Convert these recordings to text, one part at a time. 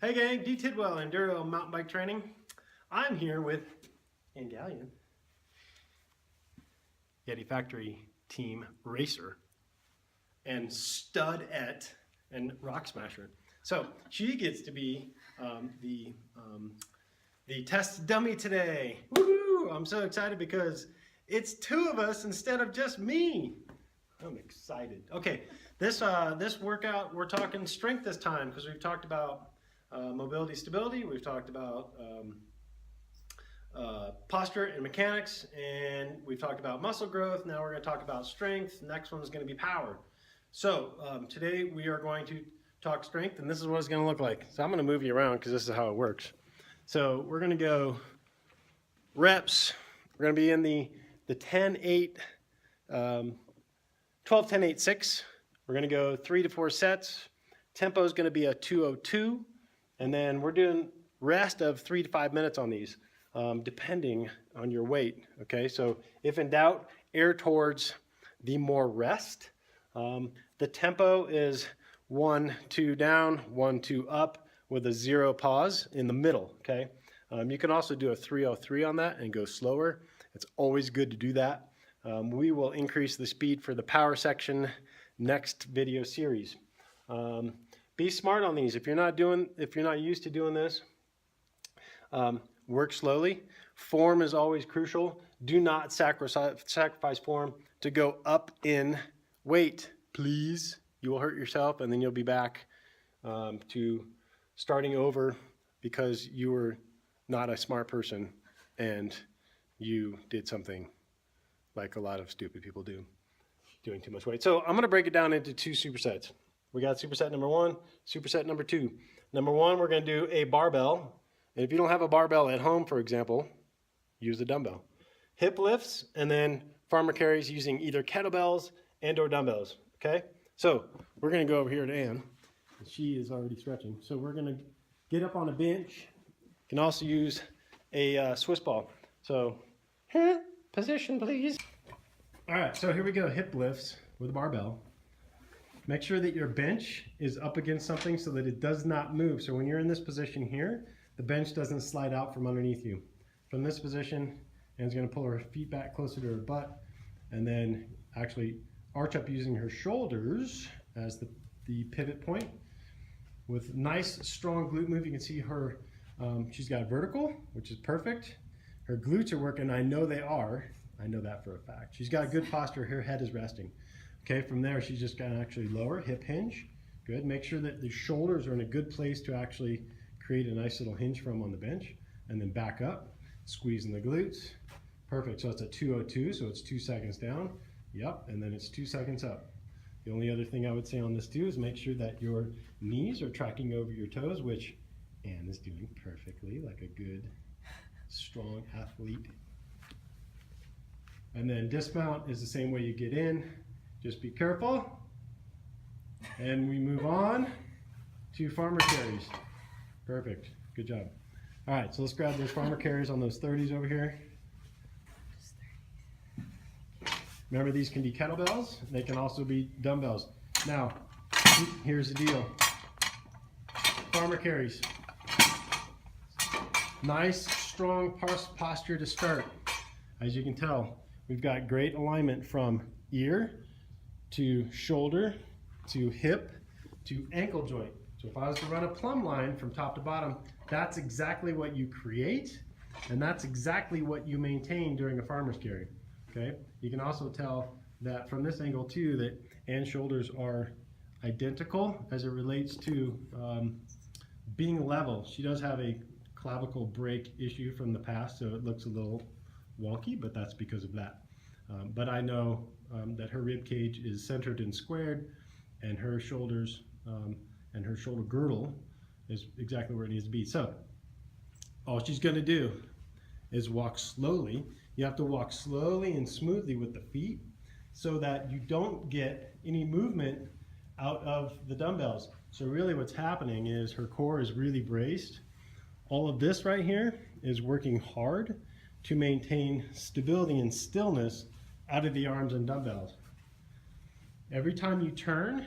Hey gang, D. Tidwell, Enduro Mountain Bike Training. I'm here with Galleon, Yeti Factory Team Racer, and Studette and Rock Smasher. So she gets to be the test dummy today. Woohoo! I'm so excited because it's two of us instead of just me. I'm excited. Okay, this workout, we're talking strength this time because we've talked about mobility, stability. We've talked about posture and mechanics, and we've talked about muscle growth. Now we're going to talk about strength. Next one's going to be power. So today we are going to talk strength, and this is what it's going to look like. So I'm going to move you around because this is how it works. So we're going to go reps. We're going to be in the 10-8, 12-10-8-6. We're going to go 3 to 4 sets. Tempo is going to be a 2:02. And then we're doing rest of 3 to 5 minutes on these, depending on your weight. Okay, so if in doubt, err towards the more rest. The tempo is 1-2 down, 1-2 up with a 0 pause in the middle. Okay, you can also do a 3:03 on that and go slower. It's always good to do that. We will increase the speed for the power section next video series. Be smart on these. If you're not used to doing this, work slowly. Form is always crucial. Do not sacrifice form to go up in weight, please. You will hurt yourself, and then you'll be back to starting over because you were not a smart person and you did something like a lot of stupid people do, doing too much weight. So I'm going to break it down into 2 supersets. We got superset number 1, superset number 2. Number 1, we're going to do a barbell. And if you don't have a barbell at home, for example, use a dumbbell. Hip lifts and then farmer carries using either kettlebells and or dumbbells. Okay? So we're going to go over here to Ann. She is already stretching. So we're going to get up on a bench. You can also use a Swiss ball. So position, please. All right, so here we go. Hip lifts with a barbell. Make sure that your bench is up against something so that it does not move. So when you're in this position here, the bench doesn't slide out from underneath you. From this position, Anne's going to pull her feet back closer to her butt and then actually arch up using her shoulders as the pivot point. With nice, strong glute move, you can see her, she's got vertical, which is perfect. Her glutes are working. I know they are. I know that for a fact. She's got good posture. Her head is resting. Okay, from there, she's just going to actually lower, hip hinge. Good. Make sure that the shoulders are in a good place to actually create a nice little hinge from on the bench. And then back up, squeezing the glutes. Perfect. So it's a 2:02, so it's 2 seconds down. Yep, and then it's 2 seconds up. The only other thing I would say on this too is make sure that your knees are tracking over your toes, which Anne is doing perfectly, like a good, strong athlete. And then dismount is the same way you get in. Just be careful. And we move on to farmer carries. Perfect. Good job. All right, so let's grab those farmer carries on those 30s over here. Remember, these can be kettlebells. They can also be dumbbells. Now, here's the deal. Farmer carries. Nice, strong posture to start. As you can tell, we've got great alignment from ear to shoulder, to hip, to ankle joint. So if I was to run a plumb line from top to bottom, that's exactly what you create, and that's exactly what you maintain during a farmer's carry. Okay? You can also tell that from this angle too, that Anne's shoulders are identical as it relates to being level. She does have a clavicle break issue from the past, so it looks a little wonky, but that's because of that. But I know that her rib cage is centered and squared, and her shoulders and her shoulder girdle is exactly where it needs to be. So all she's going to do is walk slowly. You have to walk slowly and smoothly with the feet so that you don't get any movement out of the dumbbells. So really what's happening is her core is really braced. All of this right here is working hard to maintain stability and stillness out of the arms and dumbbells. Every time you turn,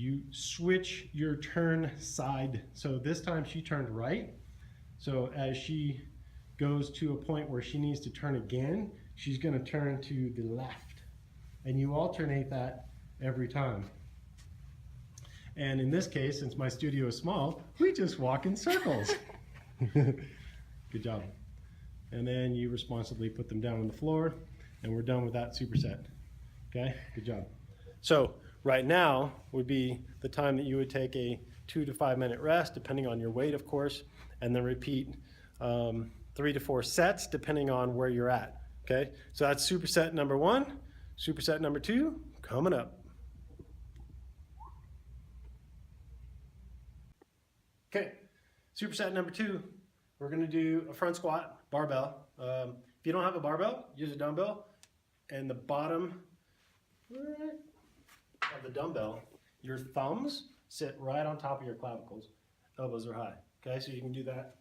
you switch your turn side. So this time she turned right. So as she goes to a point where she needs to turn again, she's going to turn to the left. And you alternate that every time. And in this case, since my studio is small, we just walk in circles. Good job. And then you responsibly put them down on the floor, and we're done with that superset. Okay, good job. So right now would be the time that you would take a 2 to 5 minute rest, depending on your weight, of course, and then repeat 3 to 4 sets, depending on where you're at. Okay, so that's superset number 1. Superset number 2 coming up. Okay, superset number 2, we're going to do a front squat, barbell. If you don't have a barbell, use a dumbbell. And the bottom of the dumbbell, your thumbs sit right on top of your clavicles. Elbows are high. Okay, so you can do that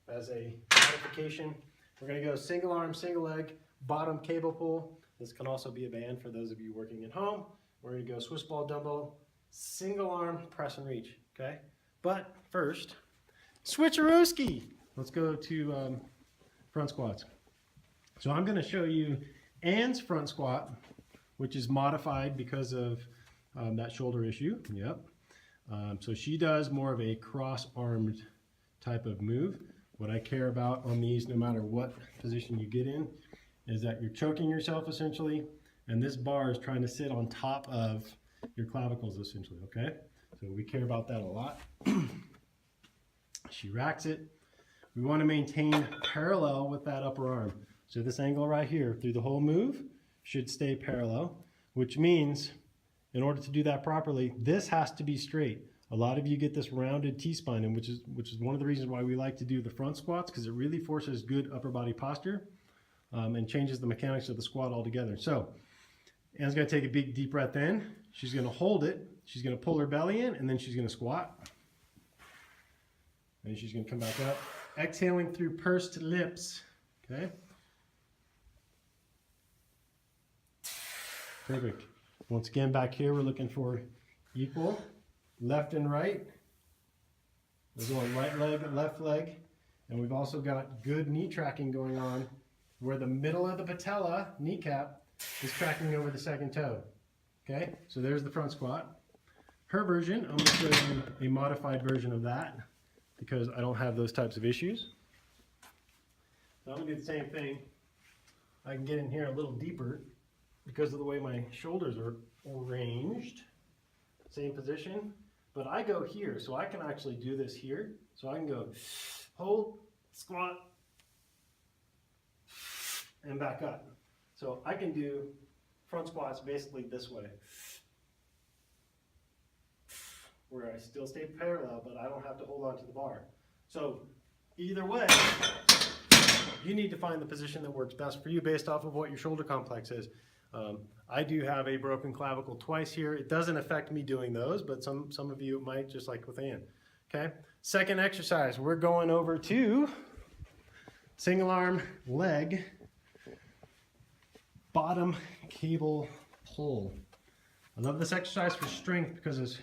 as a modification. We're going to go single arm, single leg, bottom cable pull. This can also be a band for those of you working at home. We're going to go Swiss ball dumbbell, single arm, press and reach. Okay. But first, switcherooski. Let's go to front squats. So I'm going to show you Anne's front squat, which is modified because of that shoulder issue. Yep. So she does more of a cross-armed type of move. What I care about on these, no matter what position you get in, is that you're choking yourself essentially, and this bar is trying to sit on top of your clavicles essentially, okay? So we care about that a lot. She racks it. We want to maintain parallel with that upper arm. So this angle right here through the whole move should stay parallel, which means in order to do that properly, this has to be straight. A lot of you get this rounded T-spine, and which is one of the reasons why we like to do the front squats, because it really forces good upper body posture and changes the mechanics of the squat altogether. So Anne's going to take a big deep breath in. She's going to hold it. She's going to pull her belly in, and then she's going to squat. And she's going to come back up, exhaling through pursed lips. Okay. Perfect. Once again, back here, we're looking for equal left and right. We're going right leg, left leg. And we've also got good knee tracking going on where the middle of the patella, kneecap, is tracking over the second toe. Okay, so there's the front squat. Her version, I'm going to show you a modified version of that because I don't have those types of issues. So I'm going to do the same thing. I can get in here a little deeper because of the way my shoulders are arranged. Same position, but I go here, so I can actually do this here. So I can go hold, squat, and back up. So I can do front squats basically this way, where I still stay parallel, but I don't have to hold on to the bar. So either way, you need to find the position that works best for you based off of what your shoulder complex is. I do have a broken clavicle twice here. It doesn't affect me doing those, but some of you might, just like with Ann. Okay, second exercise, we're going over to single arm leg, bottom cable pull. I love this exercise for strength because it's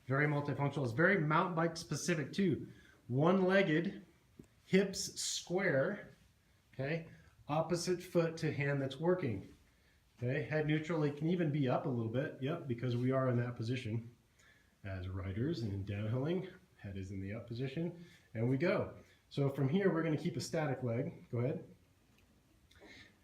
very multifunctional. It's very mountain bike specific too. One-legged, hips square, okay, opposite foot to hand that's working. Okay, head neutral, it can even be up a little bit, yep, because we are in that position as riders, and in downhilling, head is in the up position, and we go. So from here, we're going to keep a static leg. Go ahead.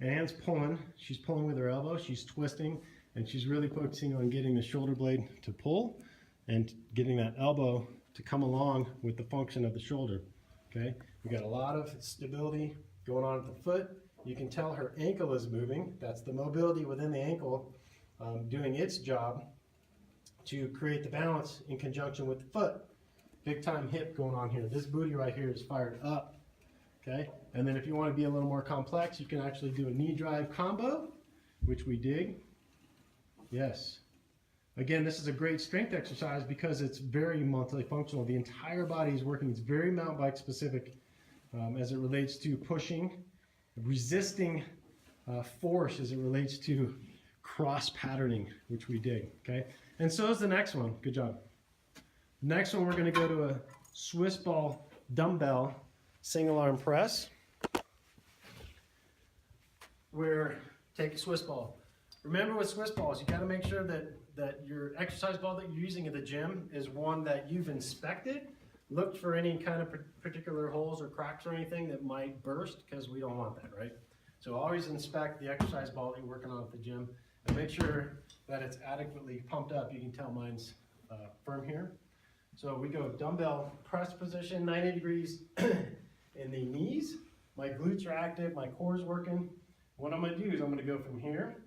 Anne's pulling. She's pulling with her elbow. She's twisting, and she's really focusing on getting the shoulder blade to pull and getting that elbow to come along with the function of the shoulder. Okay, we got a lot of stability going on at the foot. You can tell her ankle is moving. That's the mobility within the ankle doing its job to create the balance in conjunction with the foot. Big time hip going on here. This booty right here is fired up. Okay, and then if you want to be a little more complex, you can actually do a knee drive combo, which we dig. Yes. Again, this is a great strength exercise because it's very multifunctional. The entire body is working. It's very mountain bike specific as it relates to pushing, resisting force as it relates to cross patterning, which we dig, okay? And so is the next one. Good job. Next one, we're going to go to a Swiss ball dumbbell single arm press, where take a Swiss ball. Remember with Swiss balls, you got to make sure that your exercise ball that you're using at the gym is one that you've inspected. Look for any kind of particular holes or cracks or anything that might burst, because we don't want that, right? So always inspect the exercise ball that you're working on at the gym and make sure that it's adequately pumped up. You can tell mine's firm here. So we go dumbbell press position, 90 degrees in the knees. My glutes are active, my core is working. What I'm going to do is I'm going to go from here,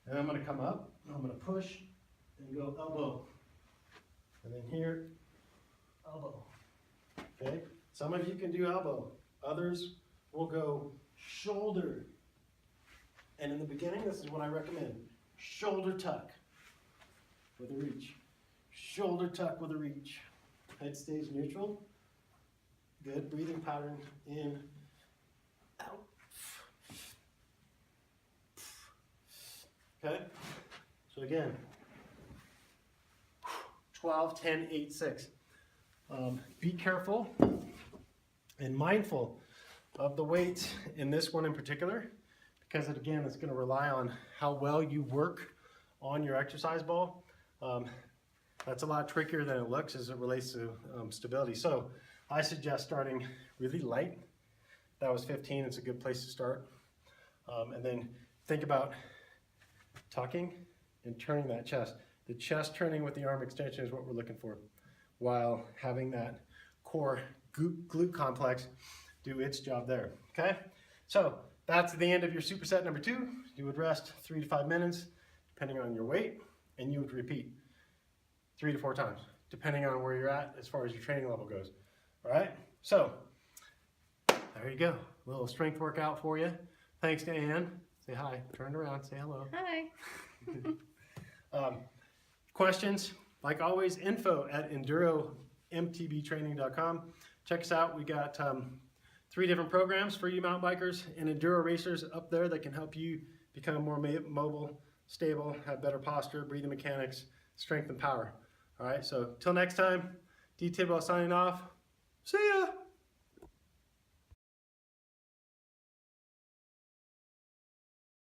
and I'm going to come up, and I'm going to push and go elbow. And then here, elbow. Okay? Some of you can do elbow. Others will go shoulder. And in the beginning, this is what I recommend. Shoulder tuck with a reach. Shoulder tuck with a reach. Head stays neutral. Good breathing pattern. In, out. Okay? So again, 12, 10, 8, 6. Be careful and mindful of the weight in this one in particular, because again, it's going to rely on how well you work on your exercise ball. That's a lot trickier than it looks as it relates to stability. So I suggest starting really light. That was 15. It's a good place to start. And then think about tucking and turning that chest. The chest turning with the arm extension is what we're looking for, while having that core glute complex do its job there, okay? So that's the end of your superset number 2. You would rest 3 to 5 minutes, depending on your weight, and you would repeat 3 to 4 times, depending on where you're at as far as your training level goes, all right? So there you go, a little strength workout for you. Thanks to Ann. Say hi, turn around, say hello. Hi. Questions? Like always, info@enduromtbtraining.com. Check us out. We got 3 different programs for you mountain bikers and enduro racers up there that can help you become more mobile, stable, have better posture, breathing mechanics, strength and power. All right, so till next time, D. Tidwell signing off. See ya.